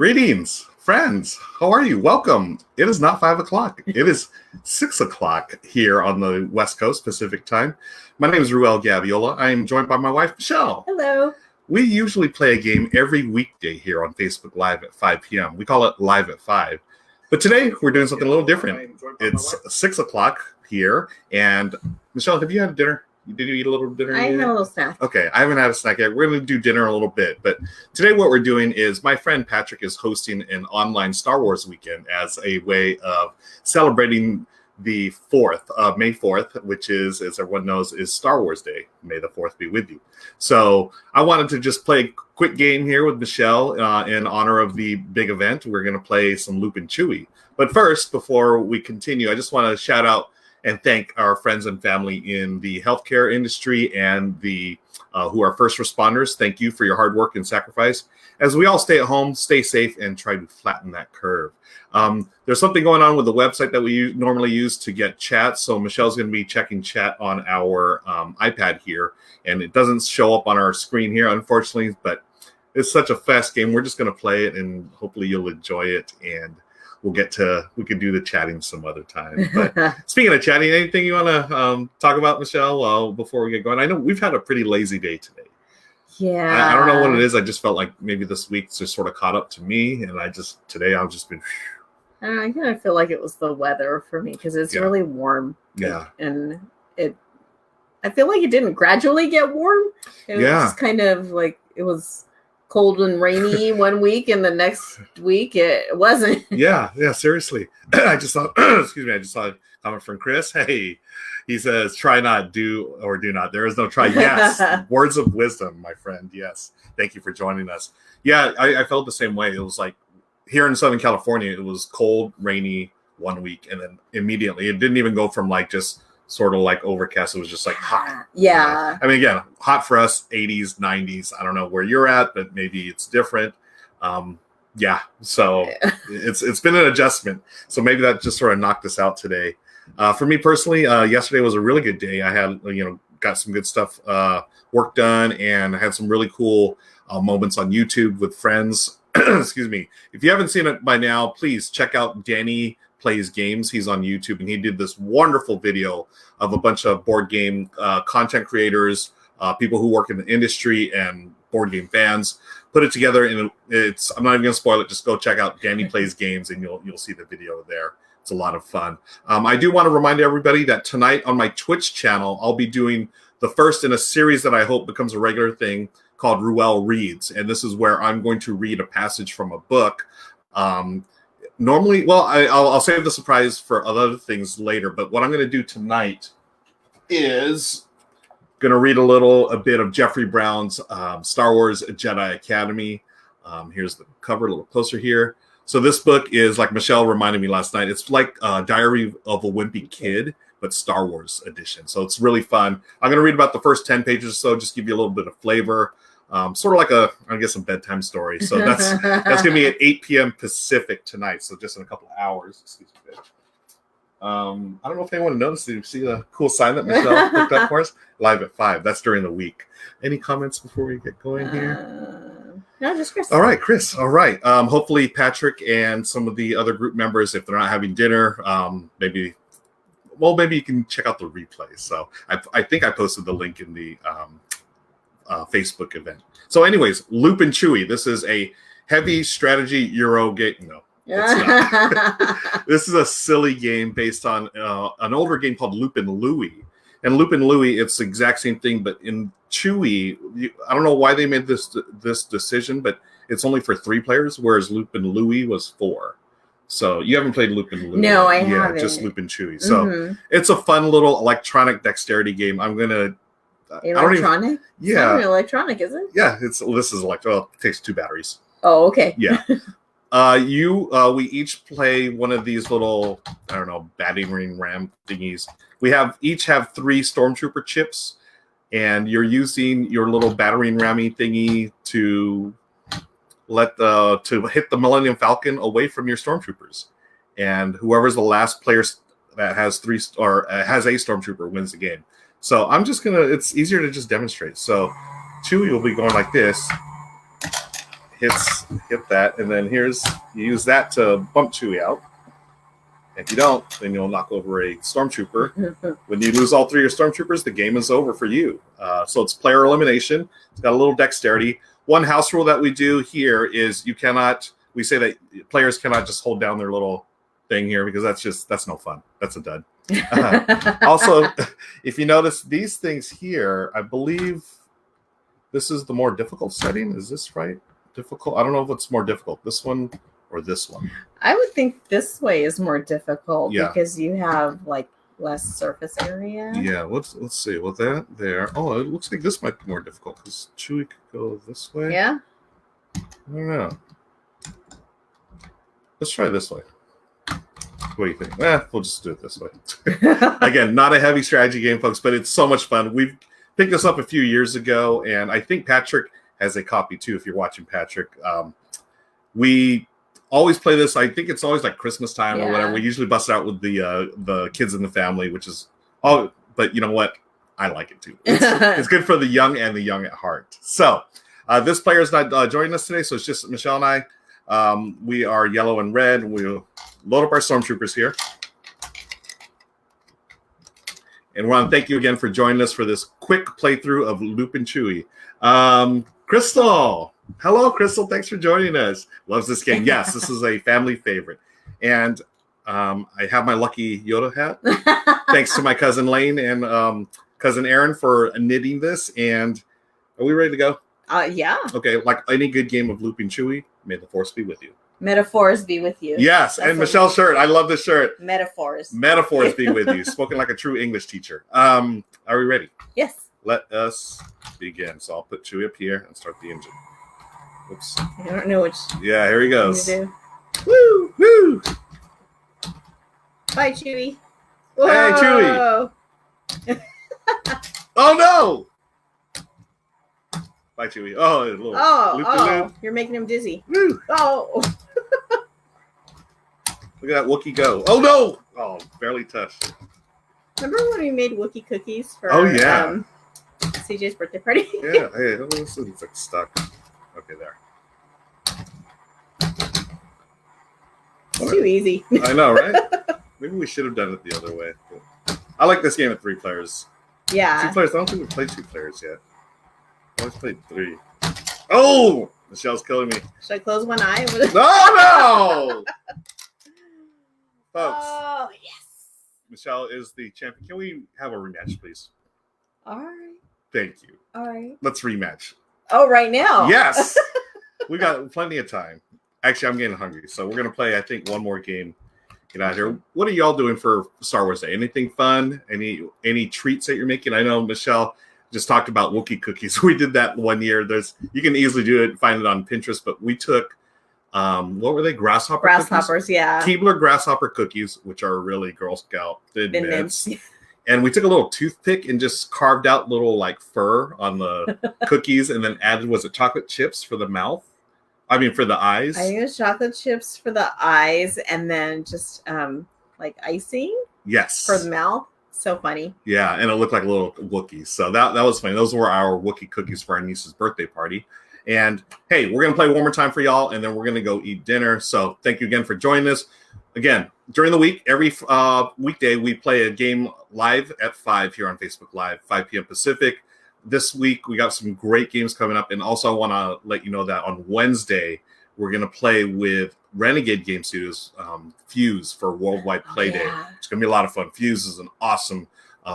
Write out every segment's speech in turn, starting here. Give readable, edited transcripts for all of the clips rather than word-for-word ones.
Greetings, friends. How are you? Welcome. It is not 5 o'clock. It is 6 o'clock here on the West Coast Pacific time. My name is Ruel Gaviola. I am joined by my wife, Michelle. Hello. We usually play a game every weekday here on Facebook Live at 5 p.m. We call it Live at 5. But today we're doing something a little different. It's 6 o'clock here. And Michelle, have you had dinner? Did you eat a little dinner? I had a little snack. Okay, I haven't had a snack yet. We're going to do dinner a little bit. But today what we're doing is my friend Patrick is hosting an online Star Wars weekend as a way of celebrating the 4th, May 4th, which is, as everyone knows, is Star Wars Day. May the 4th be with you. So I wanted to just play a quick game here with Michelle in honor of the big event. We're going to play some Loopin Chewie. But first, before we continue, I just want to shout out and thank our friends and family in the healthcare industry and the who are first responders. Thank you for your hard work and sacrifice. As we all stay at home, stay safe, and try to flatten that curve. There's something going on with the website that we normally use to get chat. So Michelle's going to be checking chat on our iPad here. And it doesn't show up on our screen here, unfortunately. But it's such a fast game. We're just going to play it, and hopefully you'll enjoy it. And we can do the chatting some other time. But speaking of chatting, anything you want to talk about, Michelle, before we get going? I know we've had a pretty lazy day today. Yeah. I don't know what it is. I just felt like maybe this week's just sort of caught up to me. And today I've just been. I don't know, I kind of feel like it was the weather for me because it's really warm. Yeah. And I feel like it didn't gradually get warm. It was just kind of like it was cold and rainy one week, and the next week it wasn't. Yeah, seriously. I just saw a comment from Chris. Hey, he says, try not, do or do not. There is no try. Yes. Words of wisdom, my friend. Yes. Thank you for joining us. Yeah, I felt the same way. It was like here in Southern California, it was cold, rainy one week, and then immediately it didn't even go from like just sort of like overcast. It was just like hot. Yeah. I mean, again, hot for us, 80s, 90s. I don't know where you're at, but maybe it's different. So it's been an adjustment. So maybe that just sort of knocked us out today. For me personally, yesterday was a really good day. I had, got some good stuff, work done, and I had some really cool moments on YouTube with friends. Excuse me. If you haven't seen it by now, please check out Danny Plays Games. He's on YouTube, and he did this wonderful video of a bunch of board game content creators, people who work in the industry and board game fans. Put it together, and I'm not even going to spoil it. Just go check out Danny Plays Games, and you'll see the video there. It's a lot of fun. I do want to remind everybody that tonight on my Twitch channel, I'll be doing the first in a series that I hope becomes a regular thing called Ruel Reads, and this is where I'm going to read a passage from a book. Normally, I'll save the surprise for other things later, but what I'm going to do tonight is going to read a bit of Jeffrey Brown's Star Wars Jedi Academy. Here's the cover, a little closer here. So this book is, like Michelle reminded me last night, it's like Diary of a Wimpy Kid, but Star Wars edition. So it's really fun. I'm going to read about the first 10 pages or so, just give you a little bit of flavor. Sort of like a bedtime story. So that's going to be at 8 p.m. Pacific tonight. So just in a couple of hours. Excuse me. I don't know if anyone noticed. Did you see the cool sign that Michelle picked up for us? Live at 5. That's during the week. Any comments before we get going here? No, just Chris. All right, Chris. All right. Hopefully Patrick and some of the other group members, if they're not having dinner, maybe you can check out the replay. So I think I posted the link in the Facebook event. So anyways, Loopin Chewie. This is a heavy strategy Euro game. No, it's not. This is a silly game based on an older game called Loopin Louie. And Loopin Louie, it's the exact same thing, but in Chewie, I don't know why they made this decision, but it's only for 3 players, whereas Loopin Louie was 4. So you haven't played Loopin Louie? No, I haven't. Just Loopin Chewie. So it's a fun little electronic dexterity game. I'm gonna. Electronic? Yeah. It's not electronic, is it? Yeah, this is electronic. Well, it takes 2 batteries. Oh, okay. Yeah. We each play one of these little, I don't know, battering ram thingies. We each have 3 stormtrooper chips, and you're using your little battering rammy thingy to hit the Millennium Falcon away from your stormtroopers. And whoever's the last player that has 3 or has a stormtrooper wins the game. So I'm just it's easier to just demonstrate. So Chewie will be going like this, hit that, and then you use that to bump Chewie out. If you don't, then you'll knock over a stormtrooper. When you lose all 3 of your stormtroopers, the game is over for you. So it's player elimination. It's got a little dexterity. One house rule that we do here is we say that players cannot just hold down their little thing here because that's no fun. That's a dud. Also, if you notice these things here, I believe this is the more difficult setting. Is this right? Difficult? I don't know if it's more difficult, this one or this one. I would think this way is more difficult because you have like less surface area. Yeah, let's see. With that there. Oh, it looks like this might be more difficult because Chewie could go this way. Yeah. I don't know. Let's try this way. What do you think? We'll just do it this way. Again, not a heavy strategy game, folks, but it's so much fun. We've picked this up a few years ago, and I think Patrick has a copy too. If you're watching Patrick, we always play this. I think it's always like Christmas time or whatever. We usually bust it out with the kids in the family, which is all. But you know what? I like it too. It's good for the young and the young at heart. So this player is not joining us today, so it's just Michelle and I. We are yellow and red. We'll load up our stormtroopers here. And we want to thank you again for joining us for this quick playthrough of Loopin' Chewie. Crystal. Hello, Crystal. Thanks for joining us. Loves this game. Yes, this is a family favorite. And I have my lucky Yoda hat. Thanks to my cousin Lane and cousin Aaron for knitting this. And are we ready to go? Yeah. Okay, like any good game of Loopin' Chewie, may the force be with you. Metaphors be with you. Yes, and Michelle's shirt. I love this shirt. Metaphors. Metaphors be with you. Spoken like a true English teacher. Are we ready? Yes. Let us begin. So I'll put Chewie up here and start the engine. Oops. I don't know which. Yeah, here he goes. Woo! Woo! Bye, Chewie. Whoa. Hey, Chewie. Oh, no! Bye, Chewie. Oh, a little loop. You're making him dizzy. Woo. Oh. Look at that Wookiee go. Oh, no! Oh, barely touched. Remember when we made Wookiee cookies for CJ's birthday party? Yeah. Hey, this is like stuck. Okay, there. Too easy. I know, right? Maybe we should have done it the other way. I like this game at 3 players. Yeah. 2 players. I don't think we've played 2 players yet. I always played 3. Oh! Michelle's killing me. Should I close one eye? No! Folks. Oh, yes. Michelle is the champion. Can we have a rematch, please? All right. Thank you. All right. Let's rematch. Oh, right now? Yes. We got plenty of time. Actually, I'm getting hungry, so we're going to play, I think, one more game. Get out here. What are y'all doing for Star Wars Day? Anything fun? Any treats that you're making? I know Michelle just talked about Wookiee cookies. We did that one year. You can easily do it, find it on Pinterest, but we took what were they? Grasshoppers, cookies? Yeah. Keebler grasshopper cookies, which are really Girl Scout thin mints. And we took a little toothpick and just carved out little like fur on the cookies and then added, was it chocolate chips for the mouth? I mean, for the eyes. I used chocolate chips for the eyes and then just like icing. Yes. For the mouth. So funny. Yeah, and it looked like a little Wookiee. So that was funny. Those were our Wookiee cookies for our niece's birthday party. And hey, we're going to play one more time for y'all, and then we're going to go eat dinner. So thank you again for joining us. Again, during the week, every weekday, we play a game live at 5 here on Facebook Live, 5 p.m. Pacific. This week, we got some great games coming up. And also, I want to let you know that on Wednesday, we're going to play with Renegade Game Studios, Fuse, for Worldwide Play Day. It's going to be a lot of fun. Fuse is an awesome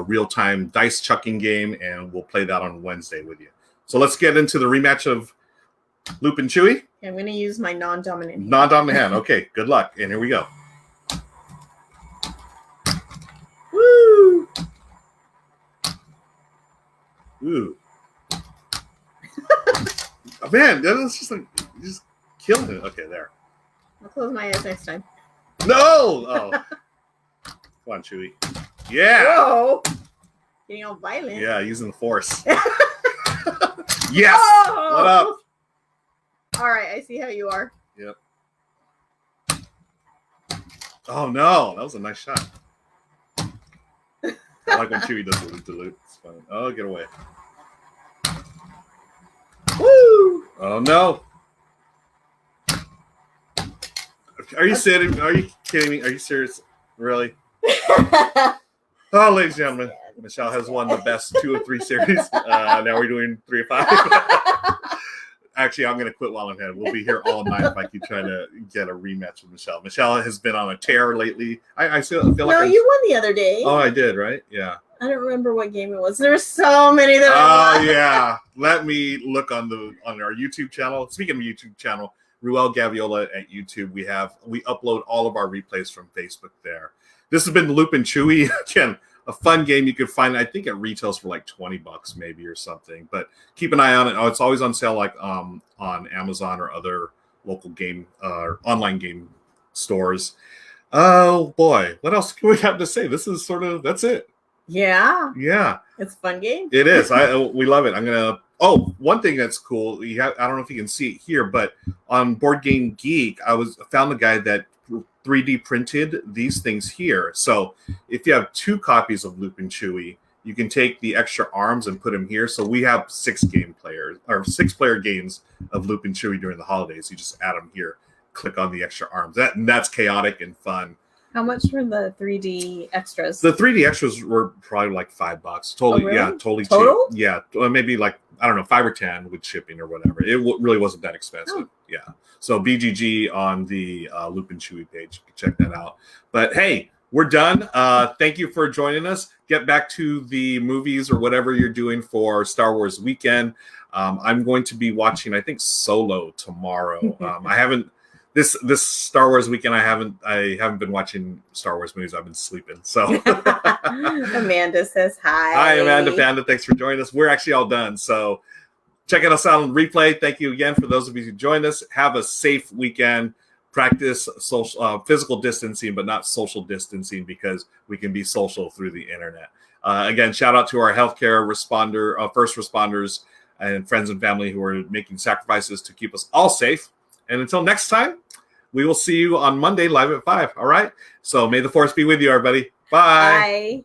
real-time dice chucking game, and we'll play that on Wednesday with you. So let's get into the rematch of Loopin' Chewie. I'm going to use my non-dominant hand. Non-dominant hand. Okay, good luck. And here we go. Woo! Ooh. Oh, man, that was just like, just killing it. Okay, there. I'll close my eyes next time. No! Oh. Come on, Chewie. Yeah! Whoa! Getting all violent. Yeah, using the force. Yes! Oh! What up? All right, I see how you are. Yep. Oh, no. That was a nice shot. I like when Chewie does the loop. It's fun. Oh, get away. Woo! Oh, no. Are you sitting? Are you kidding me? Are you serious? Really? Oh, ladies and gentlemen, Michelle has won the best 2 of 3 series. Now we're doing 3 of 5. Actually, I'm going to quit while I'm ahead. We'll be here all night if I keep trying to get a rematch with Michelle. Michelle has been on a tear lately. I feel like no, you won the other day. Oh, I did, right? Yeah. I don't remember what game it was. There were so many that I won. Yeah. Let me look on our YouTube channel. Speaking of YouTube channel, Ruel Gaviola at YouTube. We upload all of our replays from Facebook there. This has been Loopin' Chewie. Again, a fun game you could find. I think it retails for like $20 maybe or something. But keep an eye on it. Oh, it's always on sale like on Amazon or other local game online game stores. Oh boy, what else can we have to say? This is that's it. Yeah. Yeah. It's a fun game. It is. We love it. I'm gonna. Oh, one thing that's cool. I don't know if you can see it here, but on Board Game Geek, I found a guy that 3D printed these things here. So if you have 2 copies of Loopin' Chewie, you can take the extra arms and put them here. So we have 6-player games of Loopin' Chewie during the holidays. You just add them here, click on the extra arms. That's chaotic and fun. How much were the 3D extras? The 3D extras were probably like $5. Totally, really? Yeah, totally Total? cheap. Yeah, maybe like, I don't know, 5 or 10 with shipping or whatever. It really wasn't that expensive. Oh. Yeah. So BGG on the Loopin' Chewie page. You can check that out. But hey, we're done. Thank you for joining us. Get back to the movies or whatever you're doing for Star Wars weekend. I'm going to be watching, I think, Solo tomorrow. I haven't. This Star Wars weekend, I haven't been watching Star Wars movies. I've been sleeping. So Amanda says hi. Hi, Amanda Panda. Thanks for joining us. We're actually all done. So checking us out on replay. Thank you again for those of you who joined us. Have a safe weekend. Practice physical distancing, but not social distancing, because we can be social through the internet. Again, shout out to our healthcare first responders, and friends and family who are making sacrifices to keep us all safe. And until next time, we will see you on Monday live at 5. All right. So may the force be with you, everybody. Bye. Bye.